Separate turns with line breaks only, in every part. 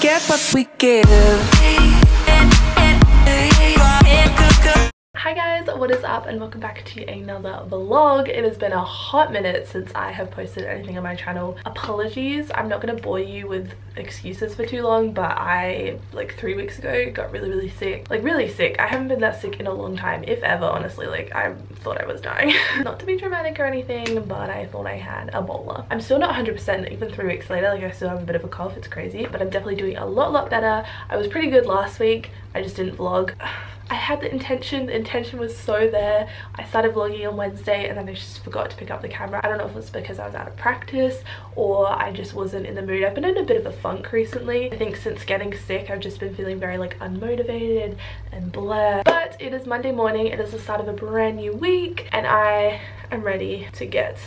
get what we give.
Hi guys, what is up and welcome back to another vlog. It has been a hot minute since I have posted anything on my channel. Apologies, I'm not going to bore you with excuses for too long, but I like 3 weeks ago got really sick. Like really sick. I haven't been that sick in a long time, if ever, honestly. Like I thought I was dying. Not to be dramatic or anything, but I thought I had Ebola. I'm still not 100% even 3 weeks later. Like I still have a bit of a cough, it's crazy, but I'm definitely doing a lot better. I was pretty good last week, I just didn't vlog. I had the intention was so there. I started vlogging on Wednesday and then I just forgot to pick up the camera. I don't know if it was because I was out of practice or I just wasn't in the mood. I've been in a bit of a funk recently. I think since getting sick I've just been feeling very like unmotivated and blah. But it is Monday morning, it is the start of a brand new week and I am ready to get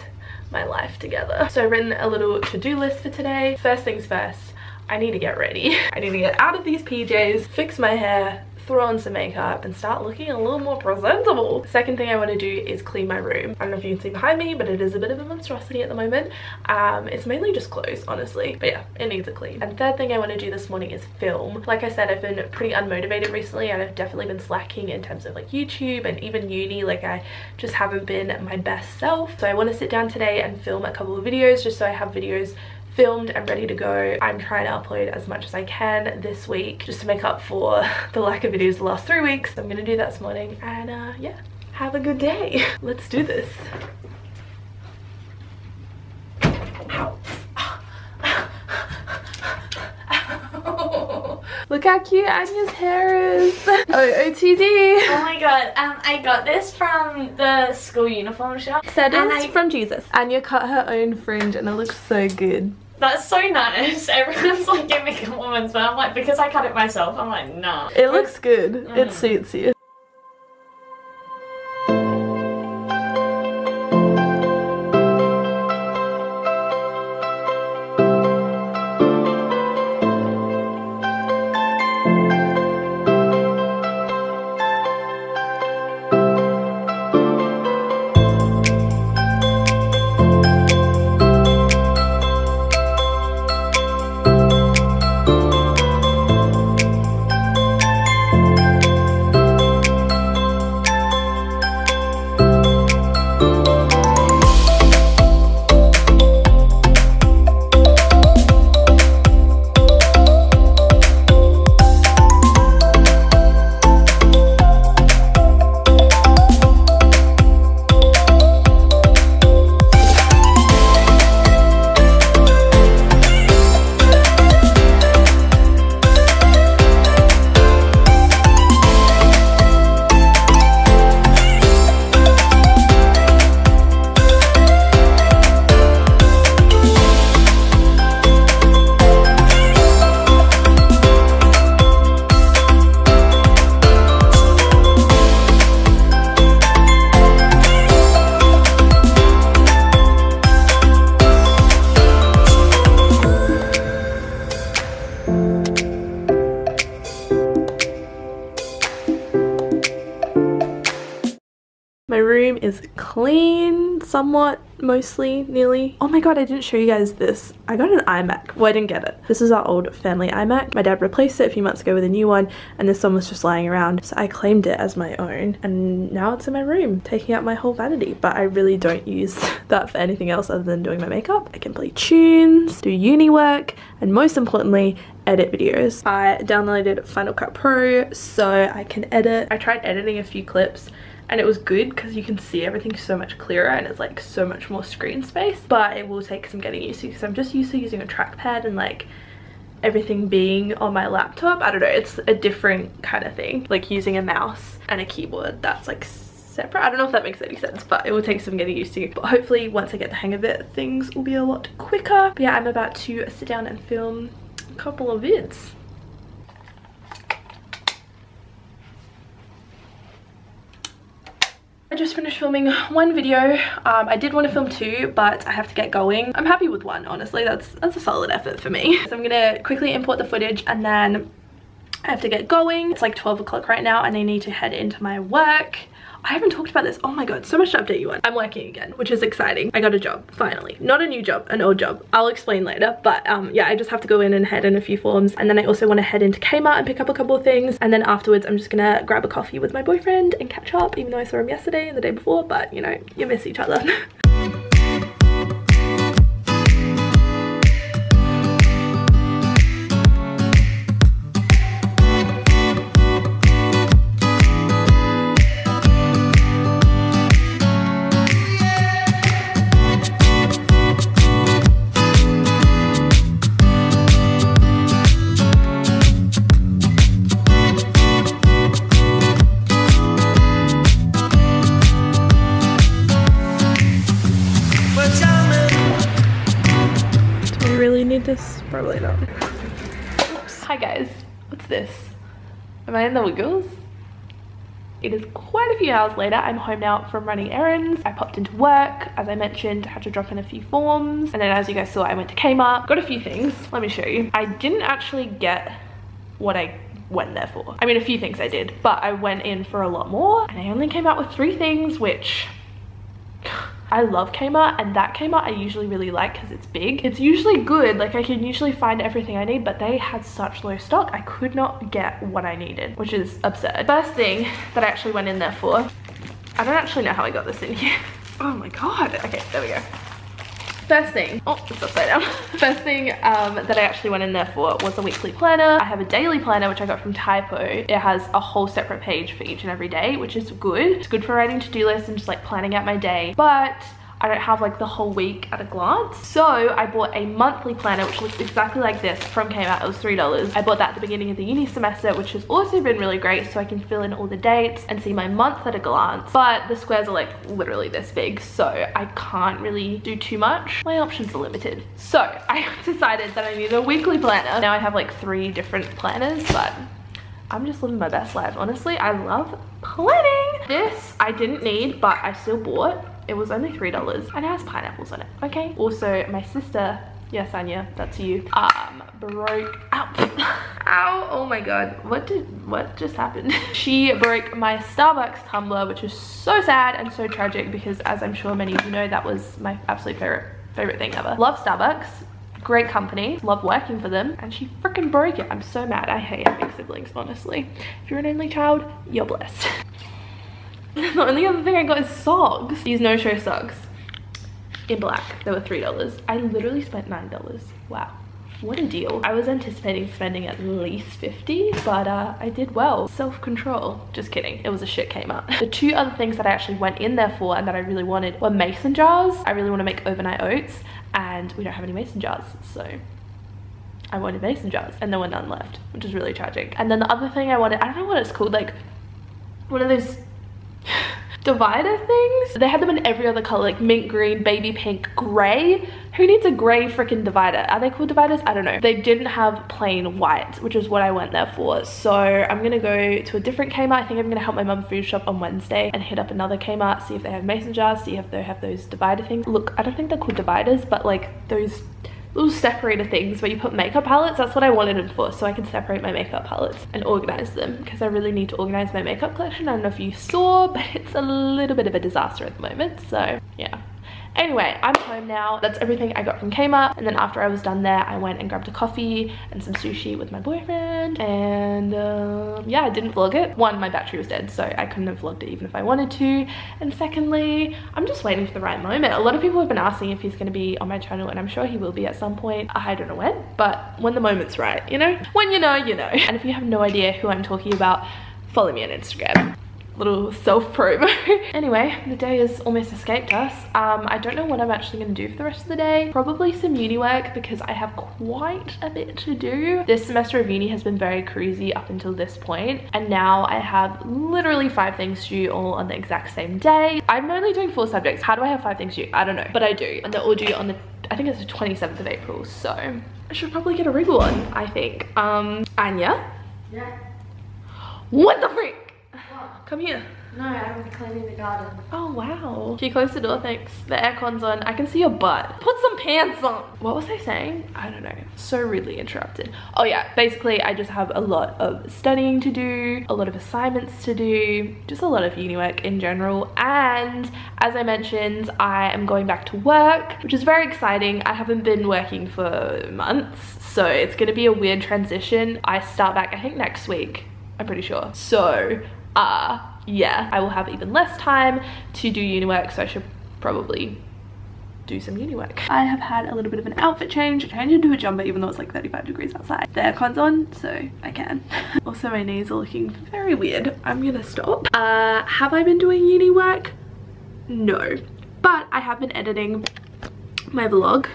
my life together. So I've written a little to-do list for today. First things first, I need to get ready. I need to get out of these PJs, fix my hair, throw on some makeup and start looking a little more presentable. Second thing I want to do is clean my room. I don't know if you can see behind me, but it is a bit of a monstrosity at the moment. It's mainly just clothes, honestly, but yeah, it needs a clean. And third thing I want to do this morning is film. Like I said, I've been pretty unmotivated recently and I've definitely been slacking in terms of like YouTube and even uni. Like I just haven't been my best self. So I want to sit down today and film a couple of videos just so I have videos filmed and ready to go. I'm trying to upload as much as I can this week just to make up for the lack of videos the last 3 weeks. So I'm gonna do that this morning and yeah, have a good day. Let's do this. Ow. Look how cute Anya's hair is. OOTD.
Oh my god, I got this from the school uniform shop.
Settings from Jesus. Anya cut her own fringe and it looks so good.
That's so nice. Everyone's like giving me compliments, but I'm like, because I cut it myself, I'm like, nah.
It looks good. It suits you. My room is clean, somewhat, mostly, nearly. Oh my god, I didn't show you guys this. I got an iMac. Well, I didn't get it. This is our old family iMac. My dad replaced it a few months ago with a new one, and this one was just lying around. So I claimed it as my own, and now it's in my room, taking up my whole vanity. But I really don't use that for anything else other than doing my makeup. I can play tunes, do uni work, and most importantly, edit videos. I downloaded Final Cut Pro so I can edit. I tried editing a few clips and it was good because you can see everything so much clearer and it's like so much more screen space, but it will take some getting used to because I'm just used to using a trackpad and like everything being on my laptop. I don't know, it's a different kind of thing, like using a mouse and a keyboard that's like separate. I don't know if that makes any sense, but it will take some getting used to, but hopefully once I get the hang of it things will be a lot quicker. But yeah, I'm about to sit down and film a couple of vids. I just finished filming one video. I did want to film two, but I have to get going. I'm happy with one, honestly. That's a solid effort for me. So I'm gonna quickly import the footage and then I have to get going. It's like 12 o'clock right now and I need to head into my work. I haven't talked about this. Oh my god, so much to update you on. I'm working again, which is exciting. I got a job, finally. Not a new job, an old job. I'll explain later, but yeah, I just have to go in and head in a few forms, and then I also want to head into Kmart and pick up a couple of things, and then afterwards I'm just gonna grab a coffee with my boyfriend and catch up, even though I saw him yesterday and the day before, but you know, you miss each other. This probably not. Oops. Hi guys, what's this? Am I in the wiggles? It is quite a few hours later. I'm home now from running errands. I popped into work, as I mentioned, had to drop in a few forms, and then as you guys saw, I went to Kmart, got a few things. Let me show you. I didn't actually get what I went there for. I mean, a few things I did, but I went in for a lot more, and I only came out with 3 things, which I love Kmart, and that Kmart I usually really like because it's big. It's usually good, like I can usually find everything I need, but they had such low stock, I could not get what I needed, which is absurd. First thing that I actually went in there for, I don't actually know how I got this in here. Oh my god. Okay, there we go. First thing, oh, it's upside down. First thing that I actually went in there for was a weekly planner. I have a daily planner, which I got from Typo. It has a whole separate page for each and every day, which is good. It's good for writing to-do lists and just like planning out my day. But I don't have like the whole week at a glance. So I bought a monthly planner, which looks exactly like this from Kmart. It was $3. I bought that at the beginning of the uni semester, which has also been really great, so I can fill in all the dates and see my month at a glance. But the squares are like literally this big, so I can't really do too much. My options are limited. So I decided that I need a weekly planner. Now I have like 3 different planners, but I'm just living my best life, honestly. I love planning. This I didn't need, but I still bought. It was only $3 and it has pineapples on it, okay? Also, my sister, yes, Anya, that's you, broke, ow, oh my god, what just happened? She broke my Starbucks tumbler, which is so sad and so tragic because, as I'm sure many of you know, that was my absolute favorite thing ever. Love Starbucks. Great company, love working for them, and she freaking broke it. I'm so mad. I hate having siblings, honestly. If you're an only child, you're blessed. The only other thing I got is socks. These no-show socks in black. They were $3. I literally spent $9. Wow, what a deal. I was anticipating spending at least $50, but I did well. Self-control. Just kidding. It was a shit Kmart. The 2 other things that I actually went in there for and that I really wanted were mason jars. I really want to make overnight oats, and we don't have any mason jars, so I wanted mason jars, and there were none left, which is really tragic. And then the other thing I wanted, I don't know what it's called, like one of those divider things. They had them in every other color, like mint green, baby pink, gray. Who needs a gray freaking divider? Are they called dividers? I don't know. They didn't have plain white, which is what I went there for. So I'm gonna go to a different Kmart. I think I'm gonna help my mum food shop on Wednesday and hit up another Kmart, see if they have mason jars, see if they have those divider things. Look, I don't think they're called dividers, but like those little separator things where you put makeup palettes. That's what I wanted it for, so I can separate my makeup palettes and organize them, because I really need to organize my makeup collection. I don't know if you saw, but it's a little bit of a disaster at the moment, so yeah. Anyway, I'm home now. That's everything I got from Kmart. And then after I was done there, I went and grabbed a coffee and some sushi with my boyfriend. And yeah, I didn't vlog it. 1, my battery was dead, so I couldn't have vlogged it even if I wanted to. And secondly, I'm just waiting for the right moment. A lot of people have been asking if he's going to be on my channel, and I'm sure he will be at some point. I don't know when, but when the moment's right, you know? When you know, you know. And if you have no idea who I'm talking about, follow me on Instagram. Little self-promo. Anyway, the day has almost escaped us. I don't know what I'm actually going to do for the rest of the day. Probably some uni work, because I have quite a bit to do. This semester of uni has been very crazy up until this point, and now I have literally 5 things due all on the exact same day. I'm only doing 4 subjects. How do I have 5 things due? I don't know, but I do, and they're all due on the, I think it's the 27th of April, so I should probably get a wriggle on, I think. Anya?
Yeah?
What the freak? Come here.
No, I'm cleaning the garden.
Oh wow. Can you close the door? Thanks. The aircon's on. I can see your butt. Put some pants on. What was I saying? I don't know. So rudely interrupted. Oh yeah, basically I just have a lot of studying to do, a lot of assignments to do, just a lot of uni work in general. And as I mentioned, I am going back to work, which is very exciting. I haven't been working for months, so it's gonna be a weird transition. I start back, I think next week, I'm pretty sure. So, yeah, I will have even less time to do uni work, so I should probably do some uni work. I have had a little bit of an outfit change. I changed into a jumper even though it's like 35 degrees outside. The aircon's on, so I can. Also, my knees are looking very weird. I'm gonna stop. Have I been doing uni work? No, but I have been editing my vlog.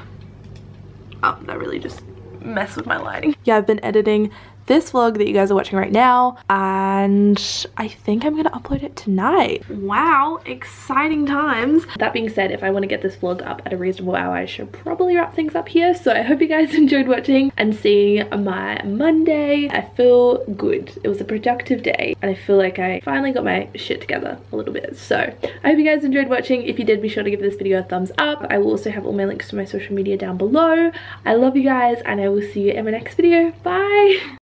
Oh, that really just messed with my lighting. Yeah, I've been editing this vlog that you guys are watching right now, and I think I'm gonna upload it tonight. Wow, exciting times. That being said, if I want to get this vlog up at a reasonable hour, I should probably wrap things up here. So I hope you guys enjoyed watching and seeing my Monday. I feel good. It was a productive day and I feel like I finally got my shit together a little bit. So I hope you guys enjoyed watching. If you did, be sure to give this video a thumbs up. I will also have all my links to my social media down below. I love you guys and I will see you in my next video. Bye.